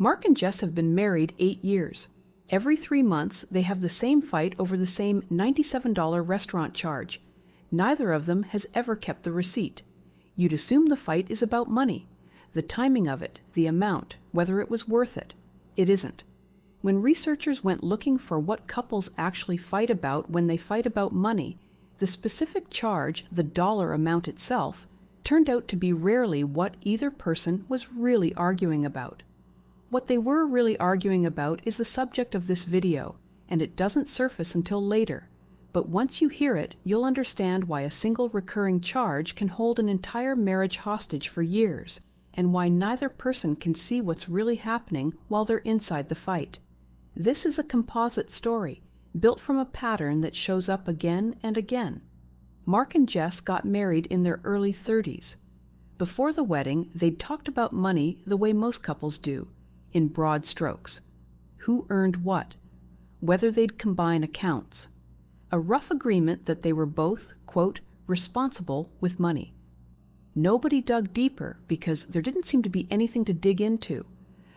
Mark and Jess have been married 8 years. Every 3 months, they have the same fight over the same $97 restaurant charge. Neither of them has ever kept the receipt. You'd assume the fight is about money, the timing of it, the amount, whether it was worth it. It isn't. When researchers went looking for what couples actually fight about when they fight about money, the specific charge, the dollar amount itself, turned out to be rarely what either person was really arguing about. What they were really arguing about is the subject of this video, and it doesn't surface until later. But once you hear it, you'll understand why a single recurring charge can hold an entire marriage hostage for years, and why neither person can see what's really happening while they're inside the fight. This is a composite story, built from a pattern that shows up again and again. Mark and Jess got married in their early 30s. Before the wedding, they'd talked about money the way most couples do, in broad strokes. Who earned what? Whether they'd combine accounts. A rough agreement that they were both, quote, responsible with money. Nobody dug deeper because there didn't seem to be anything to dig into.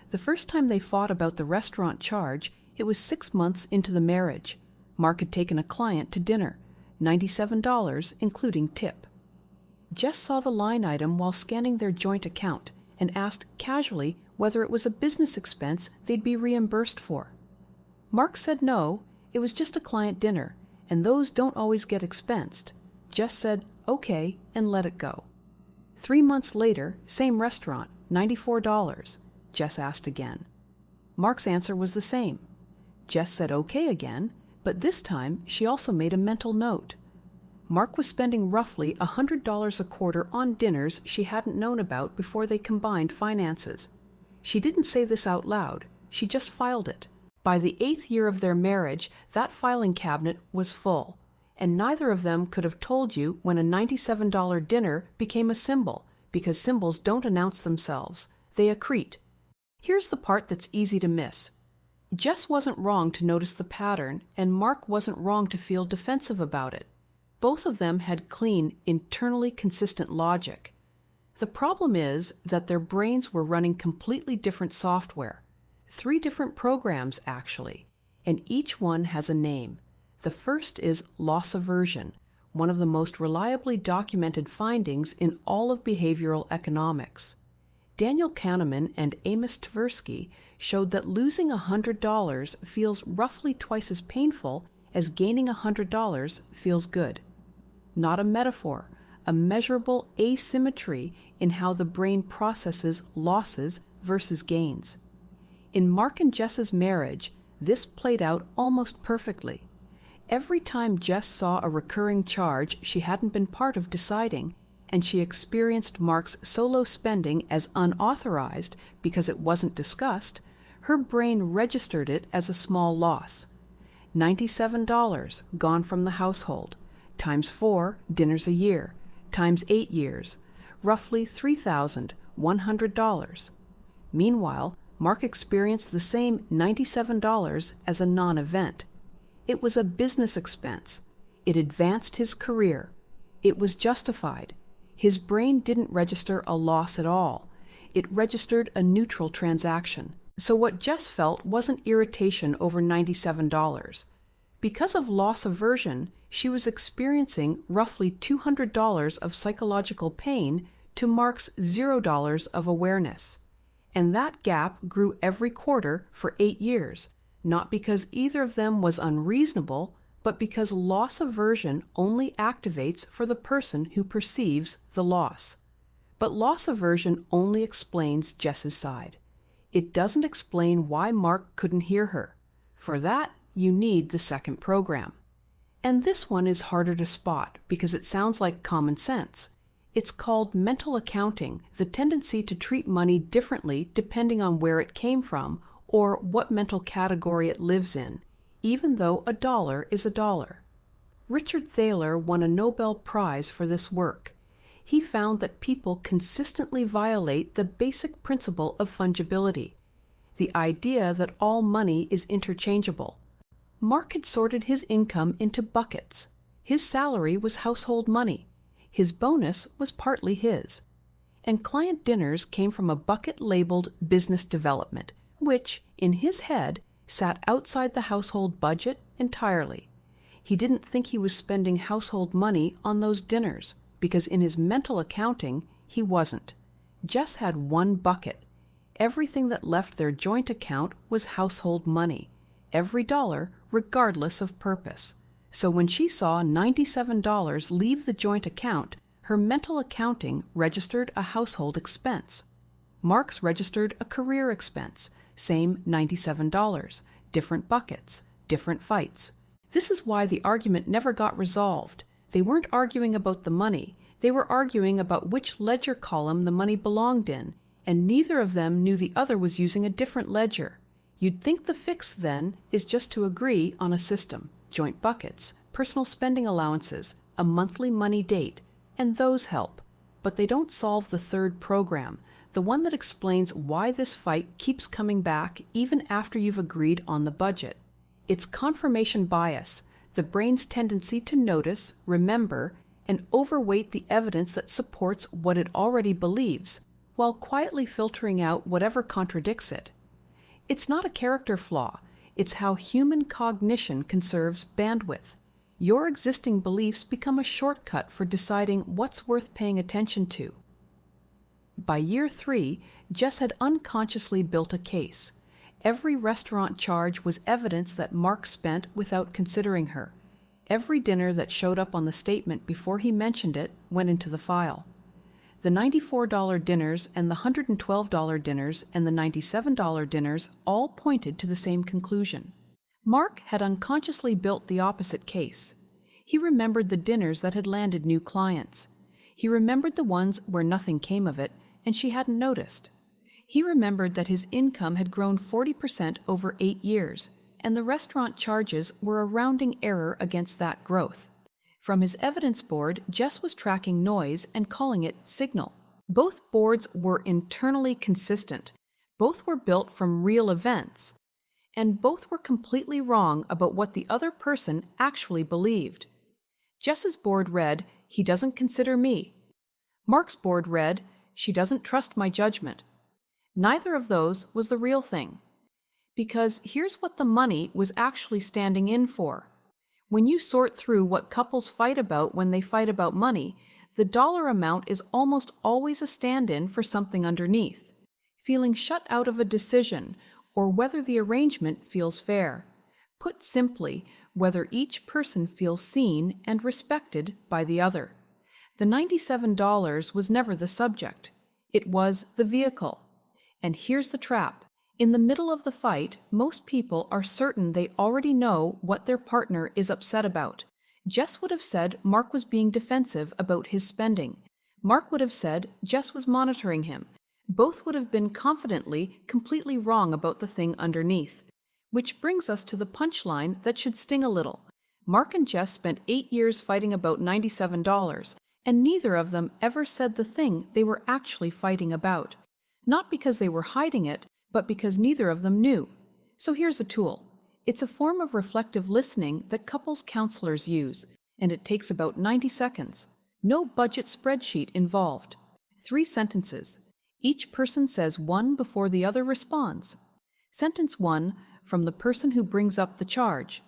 The first time they fought about the restaurant charge, it was 6 months into the marriage. Mark had taken a client to dinner, $97, including tip. Jess saw the line item while scanning their joint account and asked casually whether it was a business expense they'd be reimbursed for. Mark said no, it was just a client dinner, and those don't always get expensed. Jess said okay and let it go. 3 months later, same restaurant, $94. Jess asked again. Mark's answer was the same. Jess said okay again, but this time she also made a mental note. Mark was spending roughly $100 a quarter on dinners she hadn't known about before they combined finances. She didn't say this out loud, she just filed it. By the 8th year of their marriage, that filing cabinet was full, and neither of them could have told you when a $97 dinner became a symbol, because symbols don't announce themselves, they accrete. Here's the part that's easy to miss. Jess wasn't wrong to notice the pattern, and Mark wasn't wrong to feel defensive about it. Both of them had clean, internally consistent logic. The problem is that their brains were running completely different software. 3 different programs, actually, and each one has a name. The first is loss aversion, one of the most reliably documented findings in all of behavioral economics. Daniel Kahneman and Amos Tversky showed that losing $100 feels roughly twice as painful as gaining $100 feels good. Not a metaphor, a measurable asymmetry in how the brain processes losses versus gains. In Mark and Jess's marriage, this played out almost perfectly. Every time Jess saw a recurring charge she hadn't been part of deciding, and she experienced Mark's solo spending as unauthorized because it wasn't discussed, her brain registered it as a small loss. $97 gone from the household, times 4 dinners a year, times 8 years, roughly $3,100. Meanwhile, Mark experienced the same $97 as a non-event. It was a business expense. It advanced his career. It was justified. His brain didn't register a loss at all. It registered a neutral transaction. So what Jess felt wasn't irritation over $97. Because of loss aversion, she was experiencing roughly $200 of psychological pain to Mark's $0 of awareness. And that gap grew every quarter for 8 years, not because either of them was unreasonable, but because loss aversion only activates for the person who perceives the loss. But loss aversion only explains Jess's side. It doesn't explain why Mark couldn't hear her. For that, you need the second program. And this one is harder to spot because it sounds like common sense. It's called mental accounting, the tendency to treat money differently depending on where it came from or what mental category it lives in, even though a dollar is a dollar. Richard Thaler won a Nobel Prize for this work. He found that people consistently violate the basic principle of fungibility, the idea that all money is interchangeable. Mark had sorted his income into buckets. His salary was household money. His bonus was partly his. And client dinners came from a bucket labeled business development, which, in his head, sat outside the household budget entirely. He didn't think he was spending household money on those dinners, because in his mental accounting, he wasn't. Jess had one bucket. Everything that left their joint account was household money, every dollar, regardless of purpose. So when she saw $97 leave the joint account, her mental accounting registered a household expense. Mark's registered a career expense, same $97, different buckets, different fights. This is why the argument never got resolved. They weren't arguing about the money, they were arguing about which ledger column the money belonged in, and neither of them knew the other was using a different ledger. You'd think the fix, then, is just to agree on a system, joint buckets, personal spending allowances, a monthly money date, and those help. But they don't solve the third program, the one that explains why this fight keeps coming back even after you've agreed on the budget. It's confirmation bias, the brain's tendency to notice, remember, and overweight the evidence that supports what it already believes, while quietly filtering out whatever contradicts it. It's not a character flaw, it's how human cognition conserves bandwidth. Your existing beliefs become a shortcut for deciding what's worth paying attention to. By year 3, Jess had unconsciously built a case. Every restaurant charge was evidence that Mark spent without considering her. Every dinner that showed up on the statement before he mentioned it went into the file. The $94 dinners and the $112 dinners and the $97 dinners all pointed to the same conclusion. Mark had unconsciously built the opposite case. He remembered the dinners that had landed new clients. He remembered the ones where nothing came of it and she hadn't noticed. He remembered that his income had grown 40% over 8 years, and the restaurant charges were a rounding error against that growth. From his evidence board, Jess was tracking noise and calling it signal. Both boards were internally consistent. Both were built from real events. And both were completely wrong about what the other person actually believed. Jess's board read, "He doesn't consider me." Mark's board read, "She doesn't trust my judgment." Neither of those was the real thing. Because here's what the money was actually standing in for. When you sort through what couples fight about when they fight about money, the dollar amount is almost always a stand-in for something underneath. Feeling shut out of a decision, or whether the arrangement feels fair. Put simply, whether each person feels seen and respected by the other. The $97 was never the subject. It was the vehicle. And here's the trap. In the middle of the fight, most people are certain they already know what their partner is upset about. Jess would have said Mark was being defensive about his spending. Mark would have said Jess was monitoring him. Both would have been confidently completely wrong about the thing underneath. Which brings us to the punchline that should sting a little. Mark and Jess spent 8 years fighting about $97, and neither of them ever said the thing they were actually fighting about. Not because they were hiding it, but because neither of them knew. So here's a tool. It's a form of reflective listening that couples counselors use, and it takes about 90 seconds. No budget spreadsheet involved. 3 sentences. Each person says one before the other responds. Sentence 1, from the person who brings up the charge.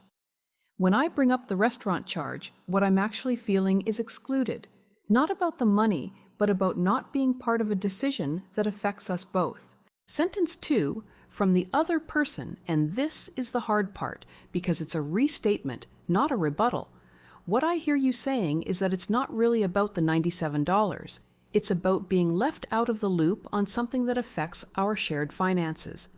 When I bring up the restaurant charge, what I'm actually feeling is excluded. Not about the money, but about not being part of a decision that affects us both. Sentence 2, from the other person, and this is the hard part, because it's a restatement, not a rebuttal. What I hear you saying is that it's not really about the $97. It's about being left out of the loop on something that affects our shared finances.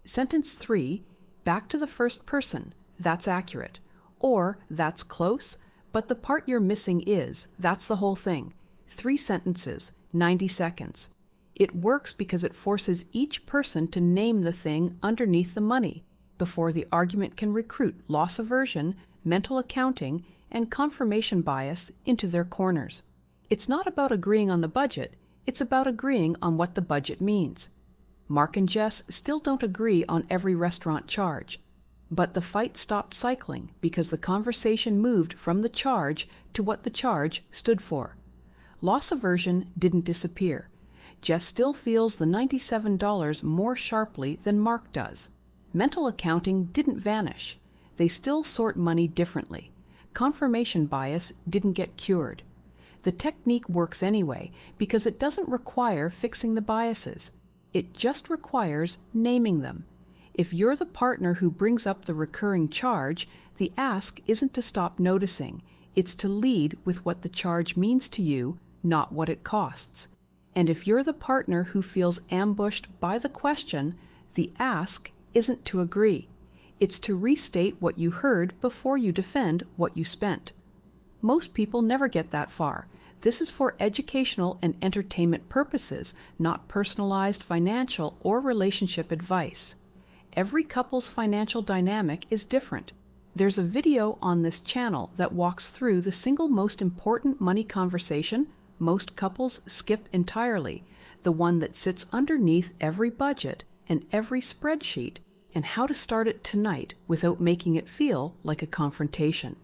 Sentence 3, back to the first person, that's accurate. Or, that's close, but the part you're missing is, that's the whole thing. 3 sentences, 90 seconds. It works because it forces each person to name the thing underneath the money before the argument can recruit loss aversion, mental accounting, and confirmation bias into their corners. It's not about agreeing on the budget, it's about agreeing on what the budget means. Mark and Jess still don't agree on every restaurant charge, but the fight stopped cycling because the conversation moved from the charge to what the charge stood for. Loss aversion didn't disappear. Jess still feels the $97 more sharply than Mark does. Mental accounting didn't vanish. They still sort money differently. Confirmation bias didn't get cured. The technique works anyway because it doesn't require fixing the biases. It just requires naming them. If you're the partner who brings up the recurring charge, the ask isn't to stop noticing. It's to lead with what the charge means to you, not what it costs. And if you're the partner who feels ambushed by the question, the ask isn't to agree. It's to restate what you heard before you defend what you spent. Most people never get that far. This is for educational and entertainment purposes, not personalized financial or relationship advice. Every couple's financial dynamic is different. There's a video on this channel that walks through the single most important money conversation most couples skip entirely, the one that sits underneath every budget and every spreadsheet, and how to start it tonight without making it feel like a confrontation.